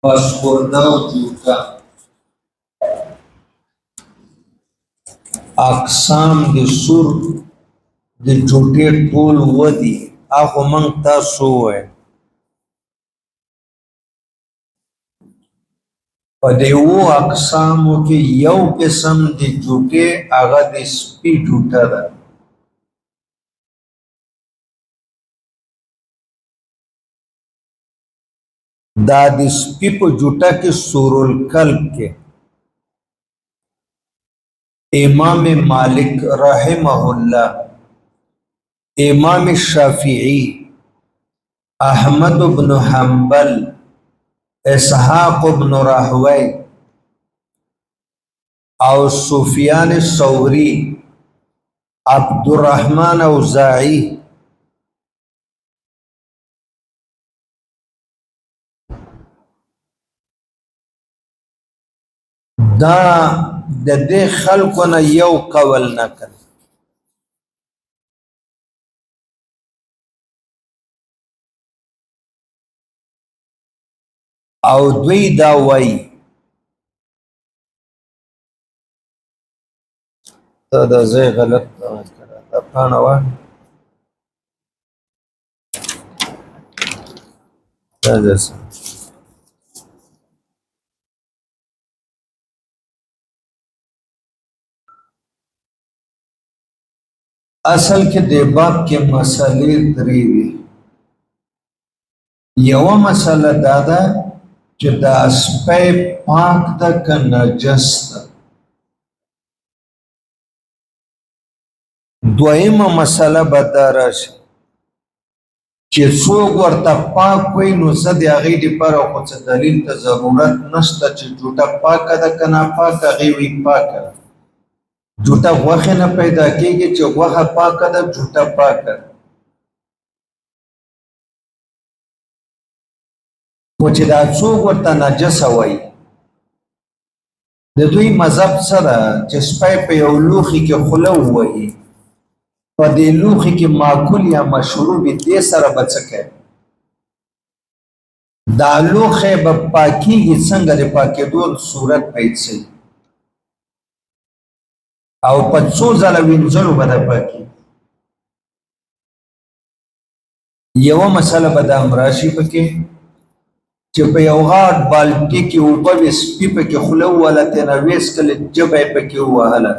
پاسپورنا جوتا اقسام د سور د جوټې ټول ودی هغه مونږ تاسو وای په دې وو اقسامو کې یو قسم د جوټې هغه د سپي جوټه ده دا د سپي په جوټه کې سورل کلب کې امام مالک رحمه الله امام شافعی احمد بن حنبل اسحاق بن راهوی او سفیان الثوری عبد الرحمن اوزاعی دا د دې خلکو نه یو قول نکړ او دوی دا وایي دا زه غلط کړه دا پاڼه وا دا ځه اصل کې د باب کې مسلې درې وي یو مسله دا ده چې دا سپی پاک ده که نجس ده دویمه مسله به دا راشي چې څوک ورته پاک وي نو څه د هغې دپاره خو څه دلیل ته ضرورت نشته چې جوټه پاکه ده که ناپاکه هغې وي پاکه ده جوټه غوښې نه پیدا کېږي چې غوښه پاکه ده جوټه پاکه ده خو چې دا څوک ورته نجسه وایي د دوی مذهب څه ده چې سپی په یو لوښي کې خوله ووهي په دې لوښي کې ماکول یا مشروب دې سره به څه کوي دا لوښی به پاکېږي څنګه د پاکېدو صورت پیدا شي او په څو ځله وینځلو به دا پاکېږي یوه مسله به دا هم راشي پکې چې په یو غاټ بالټي کې اوبه وې سپي پکې خوله ووهله ترېنه ویستلې ژبه یې پکې ووهله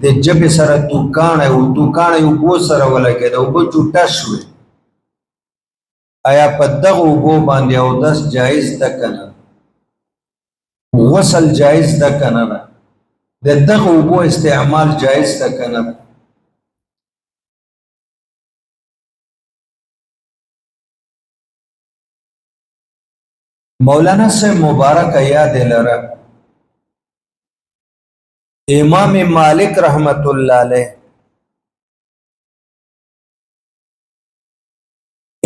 د ژبې سره توکاڼی و توکاڼی اوبو سره ولګېده اوبه جوټه شوې آیا په دغه اوبو باندې اودس جایز ده که نه غسل جایز ده که نه ده د دغه اوبو استعمال جایز ده که نه مولانا صاحب مبارک یاد لره امام مالک رحمت الله علیه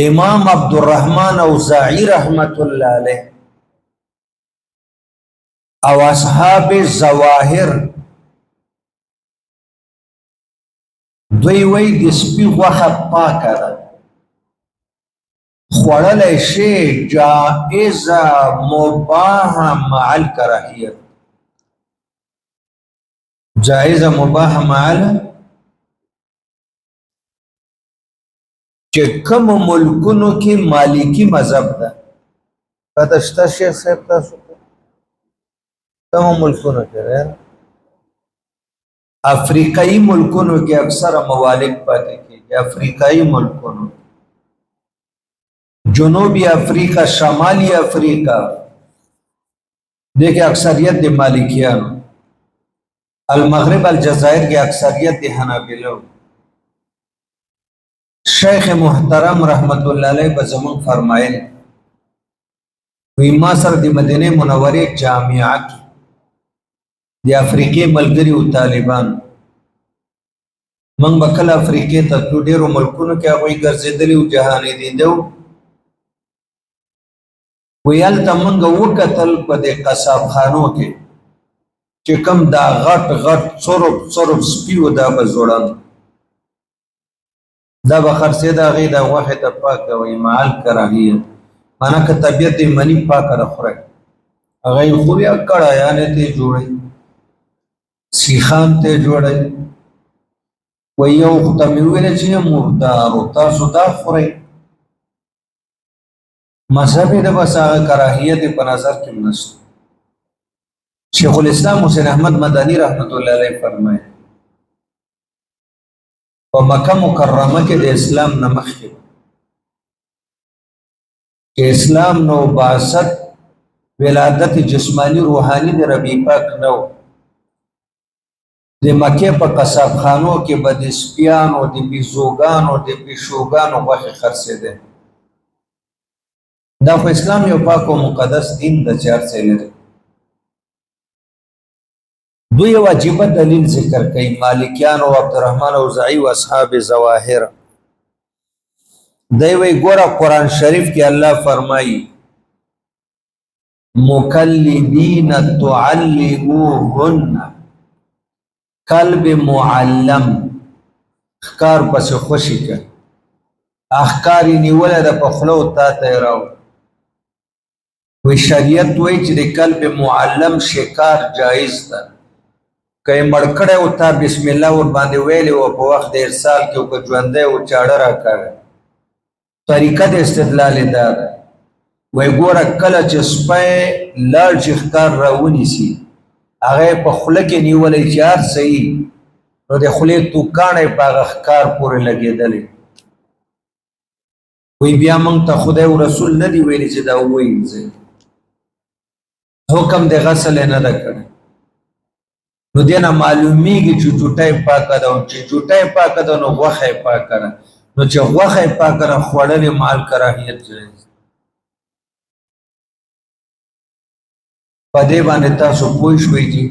امام عبد الرحمن اوزاعی رحمت الله علیه او اصحاب ظواهر دوی وی د سپي غوښه پاکه ده خوړلی شی جائزه مباحه مع الکراهیت جائزه مباحه مع چې کوم ملکونو کې مالکی مذهب ده پته شته شیخ صاحب تاسو کوم ملکونو کې ده افریقایي ملکونو کې اکثره موالک پاتې کېږي افریقایي ملکونو جنوبی افریقہ شمالی افریقہ دیکھیں اکثریت دے مالکیانو المغرب الجزائر کی اکثریت دے حنابلو شیخ محترم رحمت اللہ علیہ بزمان فرمائل وی ما سر دی مدینہ منوری جامعہ کی دی افریقی ملگری و طالبان منگ بکل افریقی تطلو دیرو ملکونو کیا کوئی گرزیدلی و جہانی دی دو ویل ته مونږ وکتل په دې قصاب خانو کې چې کوم دا غټ غټ څرب څرب سپي و دا به زوړند دا به خرڅېده هغې د غوښې ته پاکه وایي مع الکراهیت معنی که طبیعت یې مني پاکه ده خورئ هغه خو بیا کړایانې ته جوړي سیخان ته جوړي و یو خدای مې ویل چې مردار او تاسو دا خورئ مذهب د بس هغه کراهیت په نظر کې نشته شیخ الاسلام حسین احمد مدنی رحمت الله علیه فرمایي په مکه مکرمه کې د اسلام نه مخکې چې اسلام نو بعثت ولادت جسمانی روحانی د ربی پاک نو د مکه په قصاب خانو کې به د سپیانو د بیزوګانو د پیشوګانو غوښې خرڅېدې دا خو اسلام یو پاک او مقدس دین د چار څه لري دوی واجب دلیل ذکر کوي مالکیان او عبدالرحمن اوزاعی او اصحاب ظواهر دی وی ګوره قرآن شریف کې الله فرمایي مکلبین تعلموهن کلب معلم اخکار پس خوشی که اخکاری نیوله دا پخلو تا تیراو وی شریعت وی چې د کلب معلم شکار جایز ده که مړکړی او تا بسم الله ور باندې ویلی و په وخت د ارسال کې او که ژوندی و چاړه راکړی طریقه د استدلال دا ده وی ګوره کله چې سپی لاړ چې ښکار راونیسي هغه په خوله کې نیولی چې هر صحیح نو د خولې توکاڼی په هغه ښکار پورې لګېدلی وی بیا موږ ته خدای او رسول نه دی ویلي چې دا ووینځئ حکم د غسل یې نه ده کړی نو دې نه معلومیږي چې جوټۍ پاکه ده او چې جوټۍ پاکه ده نو غوښه یې پاکه ده نو چې غوښه یې پاکه ده خوړل یې مال کراهیت جایز په دې باندې تاسو پوه شوئ دي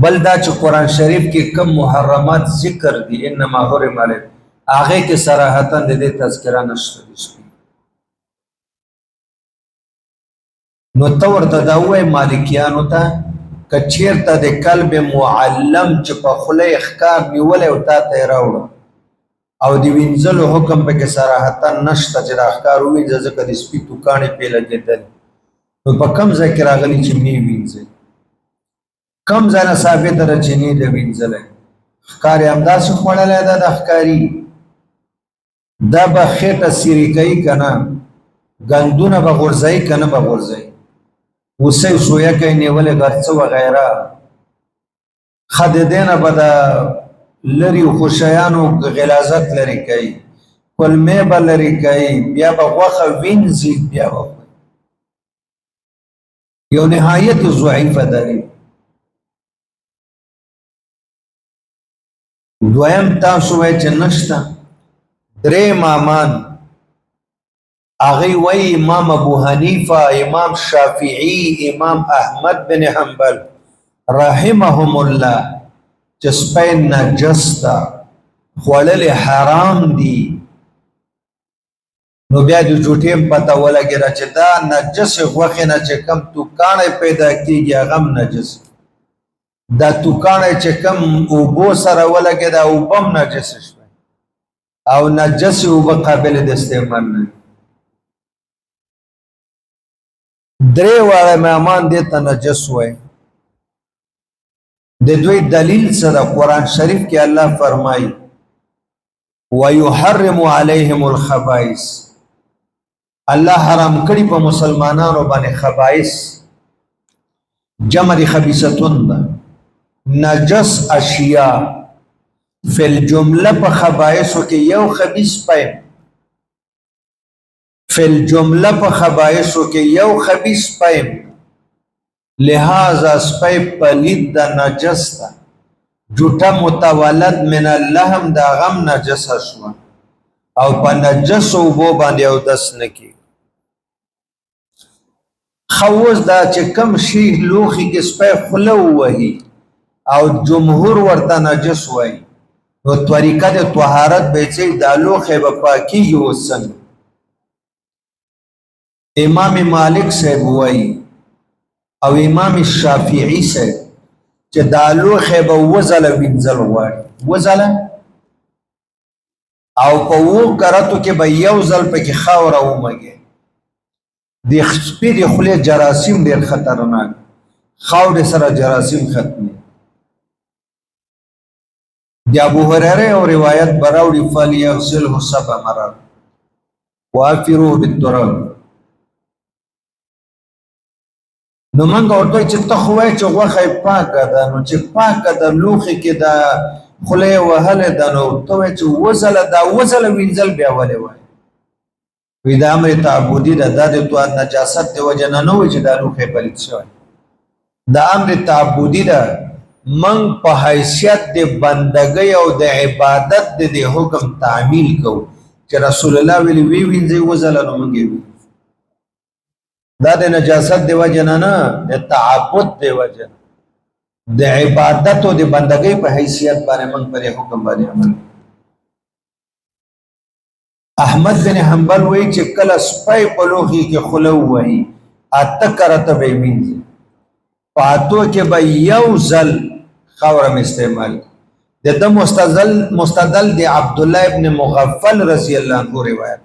بل دا چې قرآن شریف کې کم محرمات ذکر دي انما حرم علیکم هغې کې صراحتا د دې تذکره نشته دي نو ته ورته دا ووایې مالکیانو ته که چېرته د کلب معلم چې په خوله یې ښکار نیولی او تا ته یې راوړه او د وینځلو حکم پکې صراحتا نشته چې دا ښکار ووینځه ځکه د سپي توکاڼې پې لګېدلې نو په کم ځای کې راغلي چې مې وینځئ کم ځای نه ثابته ده چې نه ده وینځلی ښکار یې همداسې خوړلی ده د ښکاري دا به خېټه سیرې کوي که نه ګندونه به غورځوي که نه به غورځوي اوسۍ سویکۍ نیولې غرڅه وغیره ښه د دې نه به د لرې خوشیانو غلازت لرې کوي کلمې به لرې کوي بیا به غوښه وینځي بیا به یو نهایت ضعیفه ده دویم تاسو وایئ چې نشته درې امامان هغوی وایي امام ابو حنیفه امام شافعي امام احمد بن حنبل رحمهم الله چې سپی نجس ده خوړل حرام دي نو بیا د جوټې پته ولګېده چې دا نجسې غوښې نه چې کم توکاڼی پیدا کېږي هغه هم نجس دا توکاڼی چې کم اوبو سره ولګېده اوبه هم نجسې شوی او نجسې اوبه قابل د استعمال نه درې واړه امامان دې ته نجس وایي د دوی دلیل څه ده قرآن شریف کې الله فرمایي ويحرم عليهم الخبائث الله حرام کړي په مسلمانانو باندې خبائث جمع د خبیثتون ده نجس اشیاء فی الجمله په خبائثو کې یو خبیث پایم فی الجمله په خبائثو کې یو خبیث پایم لہذا سپی پلید د نجس ده جوټه متولد من اللحم دا غم نجس شو او په نجس اوبو باندې اودس نه کیږي خوز دا چې کم شی لوخي کې سپی خوله ووهي او جمهور ورته نجس وایي نو طریقه د طهارت به چې دا لوخی به پاکیږي اوس څنګه امام مالک صاحب وایي او امام شافعي صاحب چې دا لوخی به وځله وینځل غواړي وځله او په 2 کرتو کې به یو ځل پکې خاوره ومږي د سپي د خولې جراثیم ډېر خطرناک، خاورې سره جراثیم ختمي. د ابو هريره یو روایت براوړي فليغسله 7 مرات وافروه بالتراب. نو موږ ورته چې ته خو وایې چې غوښه یې پاکه ده، نو چې پاکه ده لوښي کې د خولې وهلې ده، نو ته وایې چې وځله دا وځله وینځل بیا ولې وایې؟ وی دا امر تعبدي ده، دا د نجاست د وجه نه نه وایي چې دا لوښی پلید شوی. دا امر تعبدي ده، من په حیثیت د بندګۍ او د عبادت د حکم تعمیل کوو چې رسول الله ویلي وی وینځئ وځله نو موږ یې دا د نجاست د وجه نه نه، د تعبد د وجه، د عبادت او د بندګۍ په حیثیت باندې موږ پر حکم باندې عمل. احمد بن حنبل وایي چې کله سپی په لوښي کې خوله ووهي 8 کرته به یې وینځي، په 8 کې به یو ځل خاورم استعمال. د ده مستدل د عبدالله ابن مغفل رضی الله عنه روایت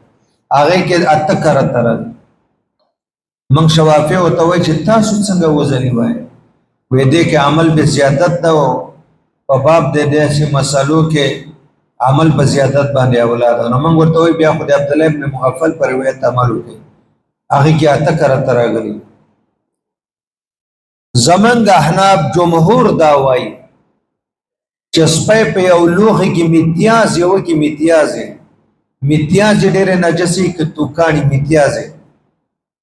هغه کې 8 کرته راځي. من شوافی ورته وایي چې تاسو څنګه وځلې وایي؟ وایي دې کې عمل به زیادت ده او په باب د داسې مسلو کې عمل په زیادت باندې اولاد. نو موږ ورته وایي بیا خو د عبدالله ابن مغفل پر روایت عمل وکړي، هغې کې 8 کرته راغلي. زمونږ احناف جمهور دا وایي چې سپی په یو لوښي کې میتیاز یو کې میتیازې ډېرې نجسې که توکاڼي میتیازې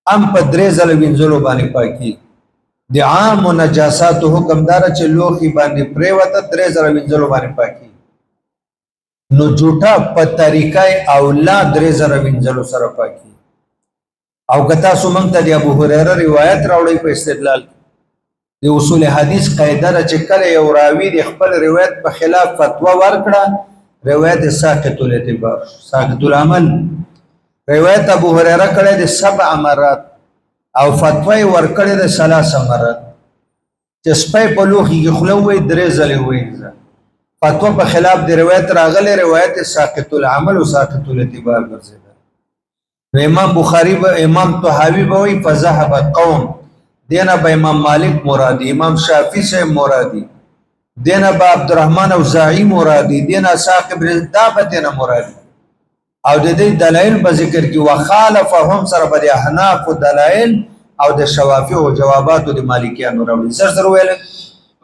هم په 3 ځله وینځلو باندې پاکي. د عامو نجاساتو حکم داره چې لوښي باندې پرېوته 3 ځله وینځلو باندې پاکي. نو جوټه په طریقه اولا 3 ځله وینځلو سره پاکي. او که تاسو موږ ته د ابو هريره روایت راوړئ په استدلال د اصول حدیث قاعده ده چې کله یو راوي د خپل روایت په خلاف فتوا ورکړه روایت ساقط الاعتبار ساقط العمل. روایت ابو هريره کړه د 7 مرات او فتوا یې ورکړه د 3 مرات چې سپی په لوښي کې خوله ووهي 3 ځلې ووینځه. فتوا په خلاف د روایت راغلی، روایت ساقط العمل او ساقط الاعتبار ګرځېده. نو امام بخاری به امام طحاوی به وایي فذهب قوم، دینا با امام مالک مرادی، امام شافعی سے مرادی، دینا با عبدالرحمن اوزاعی مرادی، دینا ساق ابن دابتنا مرادی. او د دې دلائل په ذکر کې وخالفهم سره په احناف او دلائل او د شوافی او جوابات د مالکیانو راوړي. سر ویل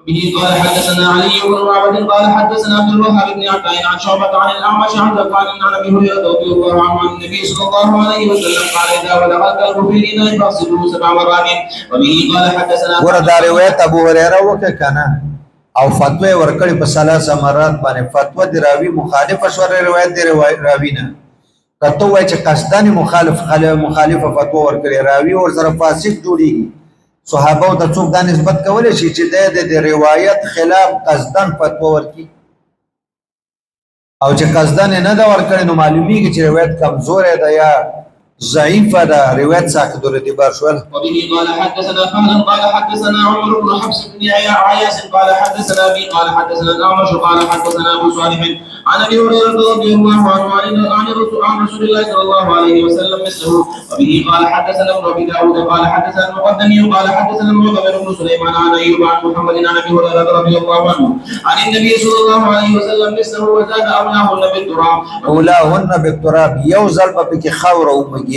به قال حدثنا علي بن معبد قال حدثنا عبد الوهاب بن عطاء عن شعبة عن الأعمش عن ذكوان عن أبي هريرة رضي الله عنه عن النبي صلى الله عليه وسلم قال إذا ولغ الكلب في الإناء فاغسلوه 7 مرات. وبه قال حدثنا وردا روایت ابو هريره وکړه کنه او فتوا ورکړي په 3 مرات باندې. فتوا دی راوی مخالف شوره روایت دی راوی نه کته وای چې قصدن مخالفه فتوا ورکړي راوی او سره فاسق جوړیږي. صحابه د څوک دا نسبت کولای شي چې د روایت خلاف قصدن فتوا ورکړي او چې قصدن نه دا ورکړي نو معلومیږي چې روایت کمزور ده یا ضعيفة ده روايات ساقط الاعتبار شوال. وبه قال حدثنا خالد قال حدثنا عمر بن حفص بن عياس قال حدثنا ابي قال حدثنا الاعمش قال حدثنا ابو صالح عن ابي هريره رضي الله عنه عن رسول الله صلى الله عليه وسلم مثله. وبه قال حدثنا ابن ابي داود قال حدثنا المقدمي قال حدثنا المعتمر بن سليمان عن ايوب عن محمد عن ابي هريره رضي الله عنه عن النبي صلى الله عليه وسلم مثله وزاد اولاهن بالتراب. اولاهن بالتراب يوزل بك خور ومجيال.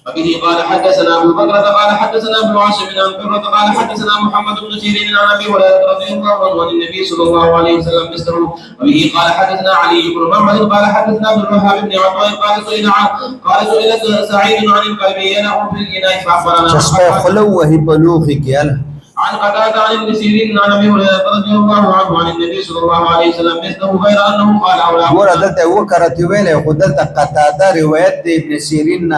وبه قال حدثنا ابو بكر قال حدثنا ابن عاصم عن قرة قال حدثنا محمد بن سيرين عن ابي هريره رضي الله عنه عن النبي صلى الله عليه وسلم مثله. وبه قال حدثنا علي بن محمد قال حدثنا عبد الوهاب بن عطاء قال سئل سعيد عن القلب ينام في الاناء فاخبرنا تسبح خلو وهي بلوغك يلا عن قتادة عن ابن سيرين عن ابي هريره رضي الله عنه عن النبي صلى الله عليه وسلم مثله غير انه قال اولاد وردت وكرت ویله خدلت قتاده روایت ابن سیرین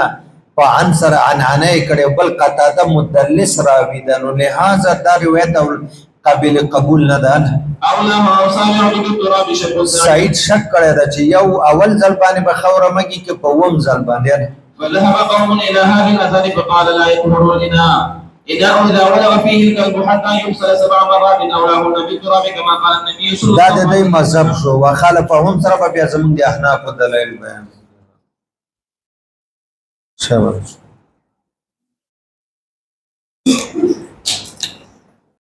فعنصر عن عنای کړي بل قتاده مدلس راوی ده نو لہذا دا روایت قابل قبول نه ده. اولا ما صالح بالتراب شق سعید شک کړي دا چې یو اول ځل باندې به خوره مګي کې په ووم ځل باندې. فذهب قوم الى هذا الاثر فقال لا يطهر الاناء إذا ولغ فيه الكلب حتى يغسل 7 مرات أولاهن بالتراب كما قال النبي صلى الله عليه وسلم. دا د مذهب شو وخالفهم سره بیا زمونږ د احناف دلایل بیان. شاباش.